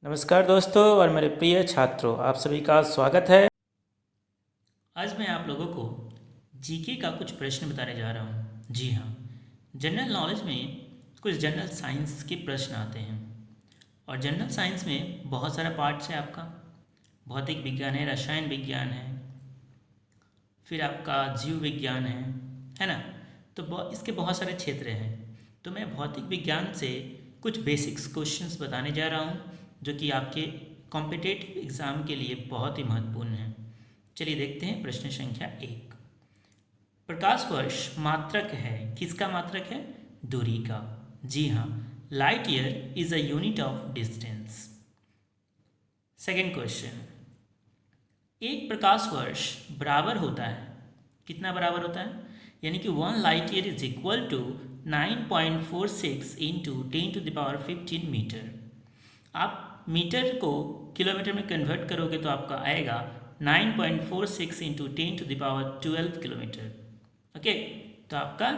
नमस्कार दोस्तों और मेरे प्रिय छात्रों, आप सभी का स्वागत है। आज मैं आप लोगों को जीके का कुछ प्रश्न बताने जा रहा हूँ। जी हाँ, जनरल नॉलेज में कुछ जनरल साइंस के प्रश्न आते हैं और जनरल साइंस में बहुत सारा पार्ट्स है आपका। भौतिक विज्ञान है, रसायन विज्ञान है, फिर आपका जीव विज्ञान है ना। तो इसके बहुत सारे क्षेत्र हैं। तो मैं भौतिक विज्ञान से कुछ बेसिक्स क्वेश्चंस बताने जा रहा हूँ जो कि आपके कॉम्पिटिटिव एग्ज़ाम के लिए बहुत ही महत्वपूर्ण है। चलिए देखते हैं प्रश्न संख्या 1। प्रकाश वर्ष मात्रक है, किसका मात्रक है? दूरी का। जी हाँ, light year is a unit of distance. Second question, एक प्रकाश वर्ष बराबर होता है, कितना बराबर होता है? यानी कि 1 light year is equal to 9.46 into 10⁻15 metre. आप मीटर को किलोमीटर में कन्वर्ट करोगे तो आपका आएगा 9.46 इंटू 10⁻12 किलोमीटर। ओके, तो आपका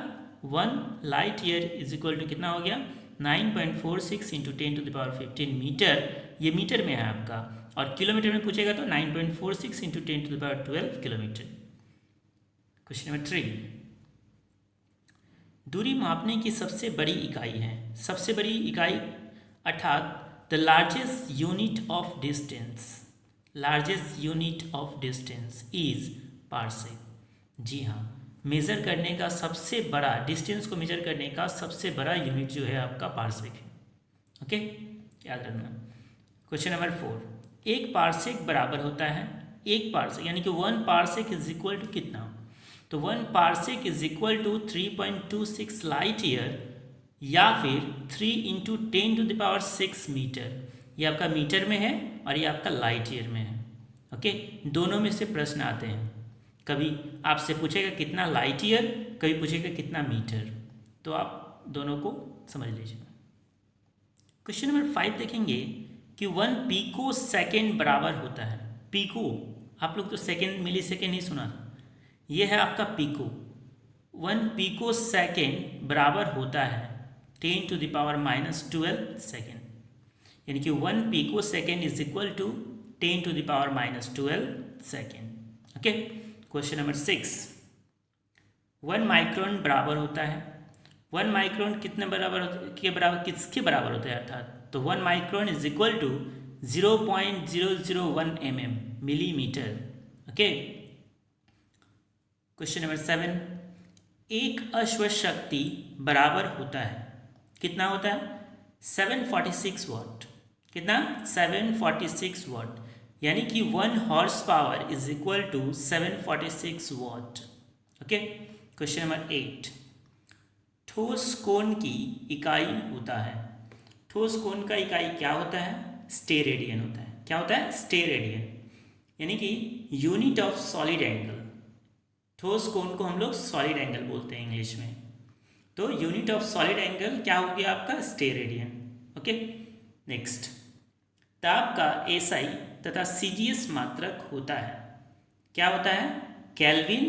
1 light year is equal to कितना हो गया? 9.46 इंटू 10⁻15 मीटर। ये मीटर में है आपका, और किलोमीटर में पूछेगा तो 9.46 इंटू 10⁻12 किलोमीटर। क्वेश्चन नंबर 3, दूरी मापने की सबसे बड़ी इकाई है। सबसे बड़ी इकाई अर्थात the largest unit of distance, largest unit of distance is parsec. जी हाँ, मेज़र करने का सबसे बड़ा, डिस्टेंस को मेजर करने का सबसे बड़ा यूनिट जो है आपका पार्सेक है। ओके, याद रखना। क्वेश्चन नंबर 4, एक पार्सेक बराबर होता है, एक पार्सेक यानी कि 1 पार्सेक इज इक्वल टू कितना? तो 1 parsec is equal to 3.26 light year या फिर 3 इंटू 10⁻6 मीटर। ये आपका मीटर में है और ये आपका लाइट ईयर में है। ओके, दोनों में से प्रश्न आते हैं। कभी आपसे पूछेगा कितना लाइट ईयर, कभी पूछेगा कितना मीटर, तो आप दोनों को समझ लीजिए। क्वेश्चन नंबर 5 देखेंगे कि 1 पीको सेकेंड बराबर होता है। पीको, आप लोग तो सेकेंड मिली सेकेंड ही सुना था, ये है आपका पीको। 1 पीको सेकेंड बराबर होता है 10⁻⁻12 सेकेंड, यानी कि 1 pico second is equal to 10⁻⁻12 second. Okay, question number 6, 1 micron बराबर होता है। 1 माइक्रोन कितने बराबर के बराबर, किसके बराबर होता है अर्थात? तो 1 micron is equal to 0.001 mm, millimetre. Okay, question number 7, एक अश्वशक्ति बराबर होता है, कितना होता है? 746 वाट। कितना? 746 वाट, यानी कि 1 horse power is equal to 746 watt. Okay, question number 8, ठोस कोण की इकाई होता है। ठोस कोण का इकाई क्या होता है? स्टेरेडियन होता है। क्या होता है? स्टेरेडियन, यानी कि यूनिट ऑफ सॉलिड एंगल। ठोस कोण को हम लोग सॉलिड एंगल बोलते हैं इंग्लिश में। तो यूनिट ऑफ सॉलिड एंगल क्या हो गया आपका? स्टेरेडियन। ओके, नेक्स्ट, ताप का एसआई तथा सीजीएस मात्रक होता है, क्या होता है? केल्विन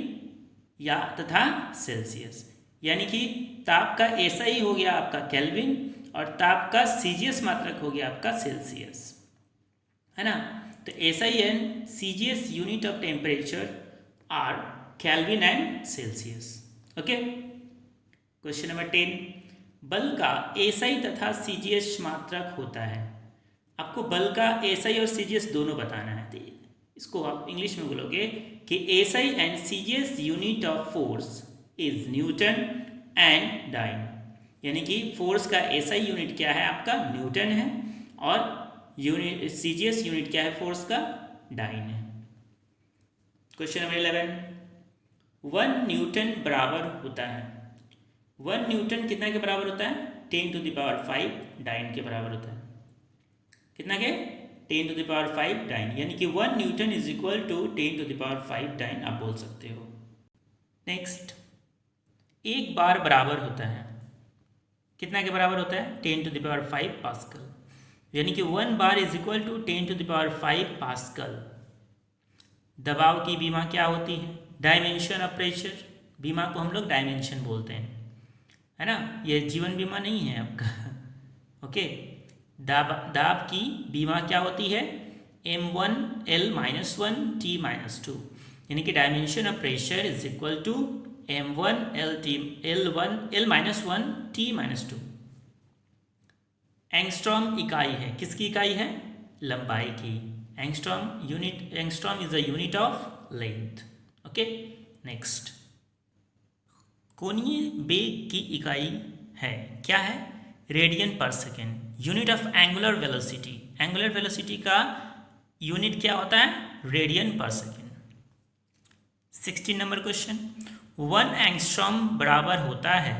या तथा सेल्सियस, यानी कि ताप का एसआई हो गया आपका केल्विन और ताप का सीजीएस मात्रक हो गया आपका सेल्सियस, है ना। तो SI and CGS unit of temperature are kelvin and Celsius. Okay, question number 10, बल का एसआई तथा सीजीएस मात्रक होता है। आपको बल का एसआई और सीजीएस दोनों बताना है। तो इसको आप इंग्लिश में बोलोगे कि SI and CGS unit of force is newton and dyne, यानी कि फोर्स का एसआई यूनिट क्या है आपका? न्यूटन है, और यूनिट सीजीएस यूनिट क्या है फोर्स का? डाइन है। क्वेश्चन नंबर 11, 1 न्यूटन बराबर होता है। 1 न्यूटन कितना के बराबर होता है? 10⁵ डाइन के बराबर होता है। कितना के? 10⁵ डाइन, यानी कि 1 newton is equal to 10⁵ dyne आप बोल सकते हो। नेक्स्ट, एक बार बराबर होता है, कितना के बराबर होता है? 10⁵ पास्कल, यानी कि 1 bar is equal to 10⁵ pascal. दबाव की बीमा क्या होती है? Dimension of pressure. बीमा को हम लोग डायमेंशन बोलते हैं, है ना। ये जीवन बीमा नहीं है आपका। ओके, दाब की बीमा क्या होती है? m1 L-1 T-2, यानी कि dimension of pressure is equal to m1 L-1 T-2। Angstrom इकाई है, किसकी इकाई है? लंबाई की। Angstrom is a unit of length. Okay, next, कोणीय वेग की इकाई है, क्या है? Radian per second. Unit of angular velocity, angular velocity का यूनिट क्या होता है? Radian per second. 16 number question, 1 angstrom बराबर होता है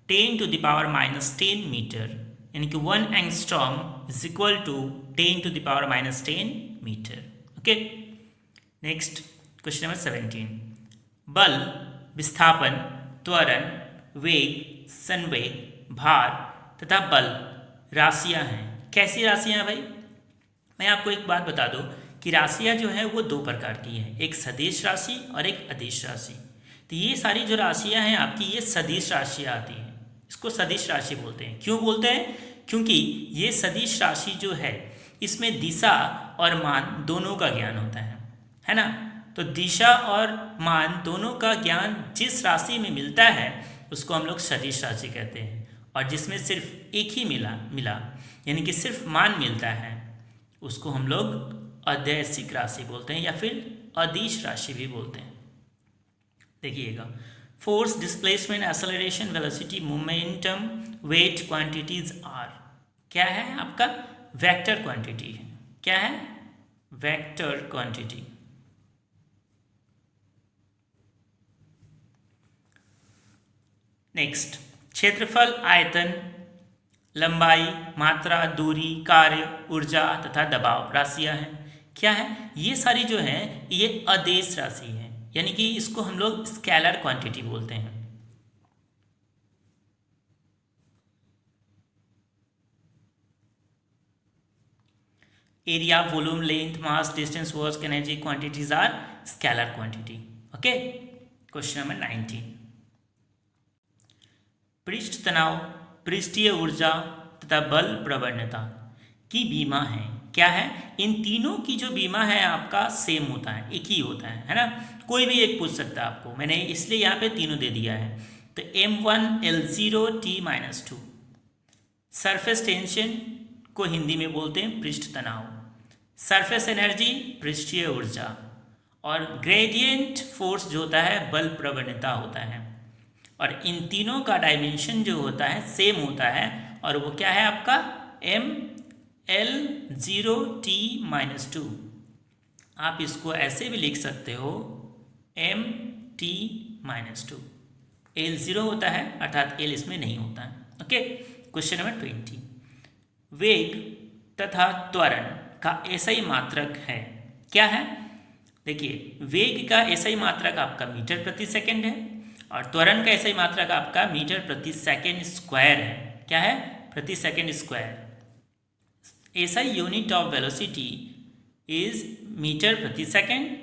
10⁻⁻10 मीटर, यानी कि 1 angstrom is equal to 10⁻⁻10 metre. Okay, next question number 17, बल, विस्थापन, त्वरण, वेग, संवेग, भार तथा बल राशियां हैं। कैसी राशियां हैं भाई? मैं आपको एक बात बता दूं कि राशियां जो है वो दो प्रकार की हैं, एक सदिश राशि और एक अदिश राशि। तो ये सारी जो राशियां हैं आपकी, ये सदिश राशियां आती हैं, इसको सदिश राशि बोलते हैं। क्यों बोलते हैं? क्योंकि ये सदिश राशि जो है इसमें दिशा और मान दोनों का ज्ञान होता है ना। तो दिशा और मान दोनों का ज्ञान जिस राशि में मिलता है उसको हम लोग सदिश राशि कहते हैं, और जिसमें सिर्फ एक ही मिला यानी कि सिर्फ मान मिलता है उसको हम लोग अदैशिक राशि बोलते हैं या फिर अदिश राशि भी बोलते हैं। देखिएगा, force, displacement, acceleration, velocity, momentum, weight quantities are क्या है? आपका वेक्टर क्वांटिटी है। क्या है? Vector quantity. नेक्स्ट, क्षेत्रफल, आयतन, लंबाई, मात्रा, दूरी, कार्य, ऊर्जा तथा दबाव राशियां हैं। क्या है? ये सारी जो है ये अदेश राशि है, यानी कि इसको हम लोग स्केलर क्वांटिटी बोलते हैं। Area, volume, length, mass, distance, work, energy quantities are scalar quantity. Okay, question number 19, पृष्ठ तनाव, पृष्ठीय ऊर्जा तथा बल प्रवणता की बीमा है। क्या है? इन तीनों की जो बीमा है आपका सेम होता है, एक ही होता है ना। कोई भी एक पूछ सकता है आपको, मैंने इसलिए यहाँ पे तीनों दे दिया है। तो m1 L0 T-2, surface tension को हिंदी में बोलते हैं पृष्ठ तनाव, सरफेस एनर्जी पृष्ठीय ऊर्जा, और ग्रेडियंट फोर्स जो होता है बल प्रवणता होता है। और इन तीनों का डायमेंशन जो होता है सेम होता है, और वो क्या है आपका? L0 T-2। आप इसको ऐसे भी लिख सकते हो MT-2। L0 होता है अर्थात L इसमें नहीं होता है। ओके, क्वेश्चन नंबर 20, वेग तथा त्वरण का एसआई मात्रक है। क्या है? देखिए, वेग का एसआई मात्रक आपका मीटर प्रति सेकंड है, और त्वरण का एसआई मात्रक आपका मीटर प्रति सेकंड स्क्वायर है। क्या है? प्रति second square. SI unit of velocity is metre प्रति सेकंड,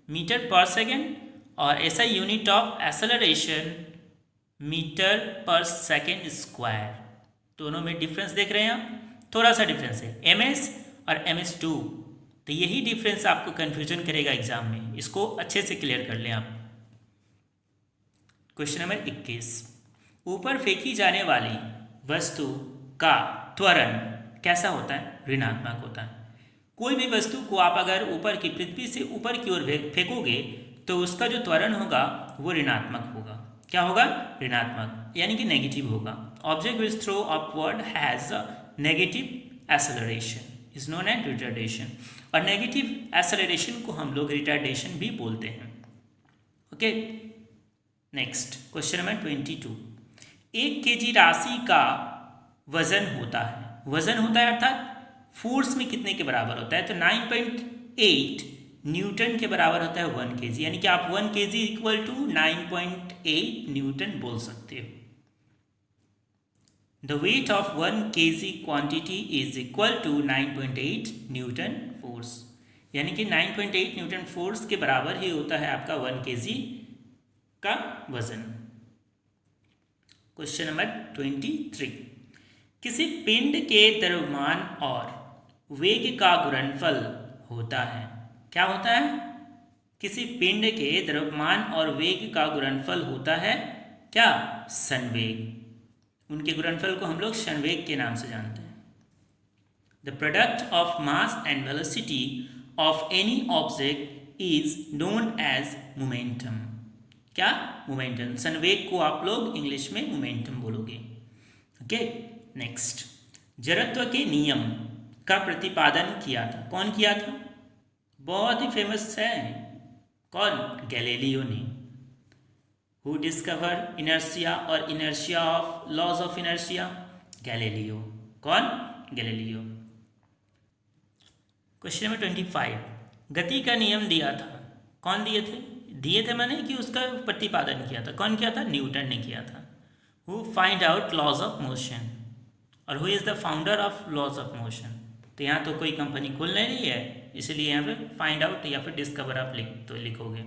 मीटर पर सेकंड, और SI unit of acceleration metre per second square. दोनों में डिफरेंस देख रहे हैं आप? थोड़ा सा डिफरेंस है, ms और ms2। तो यही डिफरेंस आपको कंफ्यूजन करेगा एग्जाम में, इसको अच्छे से क्लियर कर लें आप। क्वेश्चन नंबर 21, ऊपर फेंकी जाने वाली वस्तु का त्वरण कैसा होता है? ऋणात्मक होता है। कोई भी वस्तु को आप अगर ऊपर की पृथ्वी से ऊपर की ओर फेंकोगे तो उसका जो त्वरण होगा वो ऋणात्मक होगा। क्या होगा? ऋणात्मक, यानी कि नेगेटिव होगा। Object which throw upward has a negative acceleration is known as retardation, और नेगेटिव एक्सेलरेशन को हम लोग रिटार्डेशन भी बोलते हैं। Okay, next question number 22, 1 kg राशि का वजन होता है। वजन होता है अर्थात फोर्स में कितने के बराबर होता है? तो 9.8 न्यूटन के बराबर होता है 1 kg, यानी कि आप 1 kg इक्वल टू 9.8 न्यूटन बोल सकते हो। The weight of 1 kg quantity is equal to 9.8 newton force, यानी कि 9.8 न्यूटन फोर्स के बराबर ही होता है आपका 1 kg का वजन। क्वेश्चन नंबर 23, किसी पिंड के द्रव्यमान और वेग का गुणनफल होता है। क्या होता है? किसी पिंड के द्रव्यमान और वेग का गुणनफल होता है क्या? संवेग। उनके गुणनफल को हम लोग संवेग के नाम से जानते हैं। The product of mass and velocity of any object is known as momentum. क्या? मोमेंटम। संवेग को आप लोग इंग्लिश में मोमेंटम बोलोगे। ओके, नेक्स्ट, जड़त्व के नियम का प्रतिपादन किया था। कौन किया था? बहुत ही फेमस है। कौन? गैलीलियो ने। हु डिस्कवर इनर्शिया और inertia of laws of inertia? Galileo. कौन? गैलीलियो। क्वेश्चन नंबर 25, गति का नियम दिया था। कौन दिए थे? दिए थे मैंने कि उसका प्रतिपादन किया था। कौन किया था? न्यूटन ने किया था। Who find out laws of motion और who is the founder of laws of motion? तो यहाँ तो कोई कंपनी खुल नहीं है, इसलिए यहाँ पे फाइंड आउट या फिर डिस्कवर आप लिखोगे।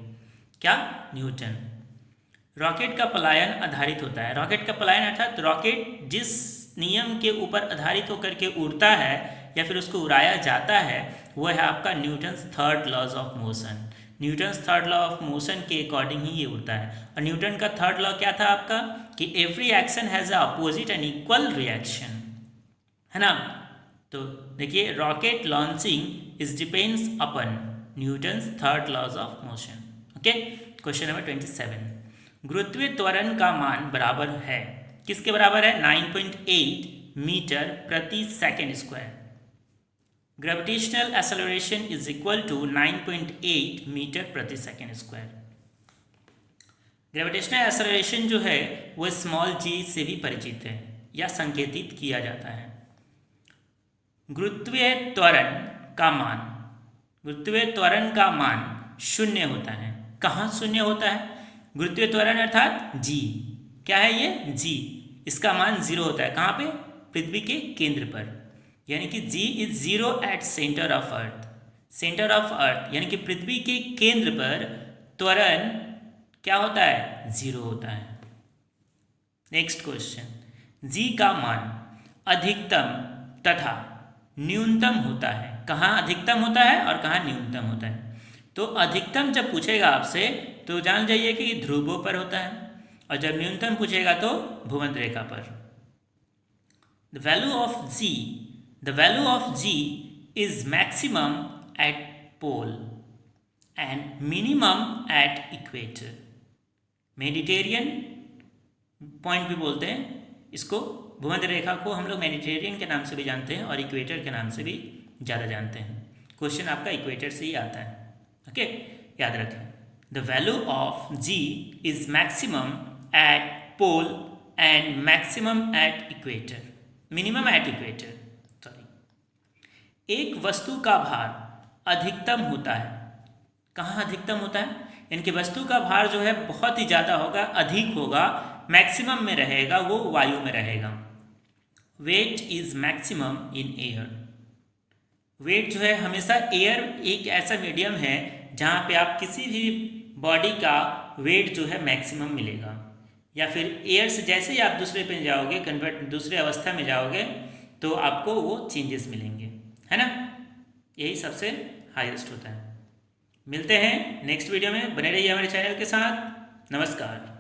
क्या? न्यूटन। रॉकेट का पलायन आधारित होता है। रॉकेट का पलायन अर्थात रॉकेट जिस नियम के ऊपर आधारित होकर के उड़ता है या फिर उसको उड़ाया जाता है वह है आपका Newton's third laws of motion. Newton's third law of motion के अकॉर्डिंग ही ये उड़ता है। और न्यूटन का थर्ड लॉ क्या था आपका? कि every action has a opposite and equal reaction, है ना। तो देखिए, rocket launching is depends upon Newton's third laws of motion. Okay, question number 27, गुरुत्वीय त्वरण का मान बराबर है। किसके बराबर है? 9.8 मीटर प्रति second square. Gravitational acceleration is equal to 9.8 metre प्रति सेकेंड स्क्वायर। ग्रेविटेशनल एक्सेलरेशन जो है वो स्मॉल जी से भी परिचित है या संकेतित किया जाता है। गुरुत्वीय त्वरण का मान, गुरुत्वीय त्वरण का मान शून्य होता है। कहाँ शून्य होता है? गुरुत्वीय त्वरण अर्थात जी। क्या है ये? जी। इसका मान 0 होता है। कहाँ पे? पृथ्वी के केंद्र पर, यानी कि G is 0 at centre of earth. Centre of earth यानी कि पृथ्वी के केंद्र पर त्वरण क्या होता है? 0 होता है। नेक्स्ट क्वेश्चन, जी का मान अधिकतम तथा न्यूनतम होता है। कहाँ अधिकतम होता है और कहाँ न्यूनतम होता है? तो अधिकतम जब पूछेगा आपसे तो जान जाइए कि ध्रुवों पर होता है, और जब न्यूनतम पूछेगा तो भूमध्य रेखा पर। The value of G is maximum at pole and minimum at equator. Mediterranean point भी बोलते हैं इसको। भूमध्य रेखा को हम लोग मेडिटेरियन के नाम से भी जानते हैं और इक्वेटर के नाम से भी ज़्यादा जानते हैं। क्वेश्चन आपका इक्वेटर से ही आता है। ओके, याद रखें, the value of G is maximum at pole and maximum at equator, minimum at equator. Sorry, एक वस्तु का भार अधिकतम होता है। कहाँ अधिकतम होता है? इनकी वस्तु का भार जो है बहुत ही ज़्यादा होगा, अधिक होगा, मैक्सिमम में रहेगा, वो वायु में रहेगा। Weight is maximum in air. Weight जो है हमेशा एयर एक ऐसा मीडियम है जहाँ पे आप किसी भी बॉडी का वेट जो है मैक्सिमम मिलेगा, या फिर एयर से जैसे ही आप दूसरे पे जाओगे, कन्वर्ट दूसरे अवस्था में जाओगे तो आपको वो चेंजेस मिलेंगे, है ना। यही सबसे हाईएस्ट होता है। मिलते हैं नेक्स्ट वीडियो में, बने रहिए हमारे चैनल के साथ। नमस्कार।